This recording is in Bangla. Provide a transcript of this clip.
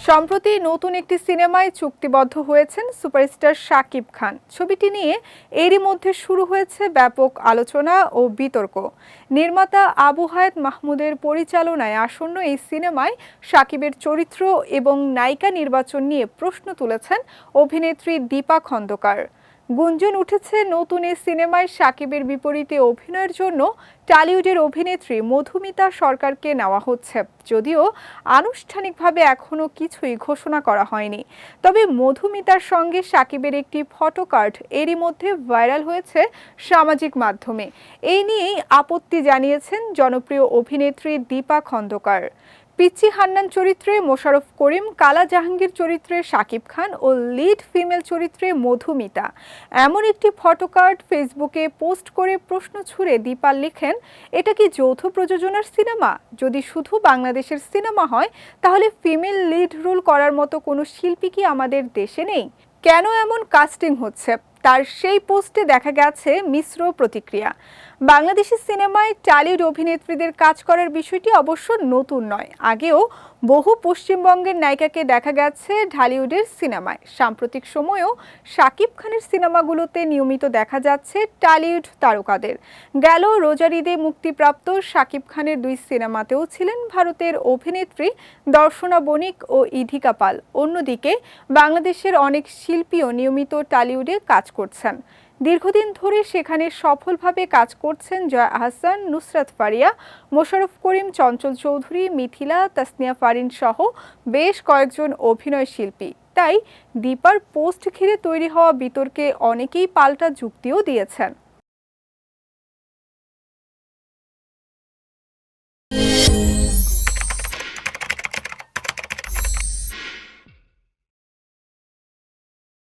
সম্প্রতি নতুন একটি সিনেমায় চুক্তিবদ্ধ হয়েছেন সুপারস্টার শাকিব খান। ছবিটি নিয়ে এরই মধ্যে শুরু হয়েছে ব্যাপক আলোচনা ও বিতর্ক। নির্মাতা আবু হায়াত মাহমুদের পরিচালনায় আসন্ন এই সিনেমায় শাকিবের চরিত্র এবং নায়িকা নির্বাচন নিয়ে প্রশ্ন তুলেছেন অভিনেত্রী দীপা খন্দকার। গুঞ্জন উঠেছে নতুন এই সিনেমায় শাকিবের বিপরীতে অভিনয়ের জন্য টলিউডের অভিনেত্রী মধুমিতা সরকারকে নেওয়া হচ্ছে, যদিও আনুষ্ঠানিকভাবে এখনো কিছুই ঘোষণা করা হয়নি। তবে মধুমিতার সঙ্গে শাকিবের একটি ফটো কার্ড এরই মধ্যে ভাইরাল হয়েছে সামাজিক মাধ্যমে। এই নিয়েই আপত্তি জানিয়েছেন জনপ্রিয় অভিনেত্রী দীপা খন্দকার। পিচ্চি হান্নান চরিত্রে মোশাররফ করিম, কালা জাহাঙ্গীর চরিত্রে শাকিব খান ও লিড ফিমেল চরিত্রে মধুমিতা। এমন একটি ফটো কার্ড ফেসবুকে পোস্ট করে প্রশ্ন ছুড়ে দীপা লিখেন, এটা কি যৌথ প্রযোজনার সিনেমা? যদি শুধু বাংলাদেশের সিনেমা হয় তাহলে ফিমেল লিড রোল করার মতো কোনো শিল্পী কি আমাদের দেশে নেই? কেন এমন কাস্টিং হচ্ছে? তার সেই পোস্টে দেখা গেছে মিশ্র প্রতিক্রিয়া। বাংলাদেশি সিনেমায় টলিউড অভিনেত্রীদের কাজ করার বিষয়টি অবশ্য নতুন নয়। আগেও বহু পশ্চিমবঙ্গের নায়িকাকে দেখা গেছে ঢালিউডের সিনেমায়। সাম্প্রতিক সময়েও শাকিব খানের সিনেমাগুলোতে নিয়মিত দেখা যাচ্ছে টলিউড তারকাদের। গেল রোজার ঈদে মুক্তিপ্রাপ্ত শাকিব খানের দুই সিনেমাতেও ছিলেন ভারতের অভিনেত্রী দর্শনা বণিক ও ইধিকা পাল। অন্যদিকে বাংলাদেশের অনেক শিল্পীও নিয়মিত টলিউডে কাজ করছেন। দীর্ঘদিন ধরে সেখানে সফলভাবে কাজ করছেন জয়া আহসান, নুসরাত ফারিয়া, মোশাররফ করিম, চঞ্চল চৌধুরী, মিথিলা, তাসনিয়া ফারিন সহ বেশ কয়েকজন অভিনয় শিল্পী। তাই দীপার পোস্ট ঘিরে তৈরি হওয়া বিতর্কে অনেকেই পাল্টা যুক্তিও দিয়েছেন।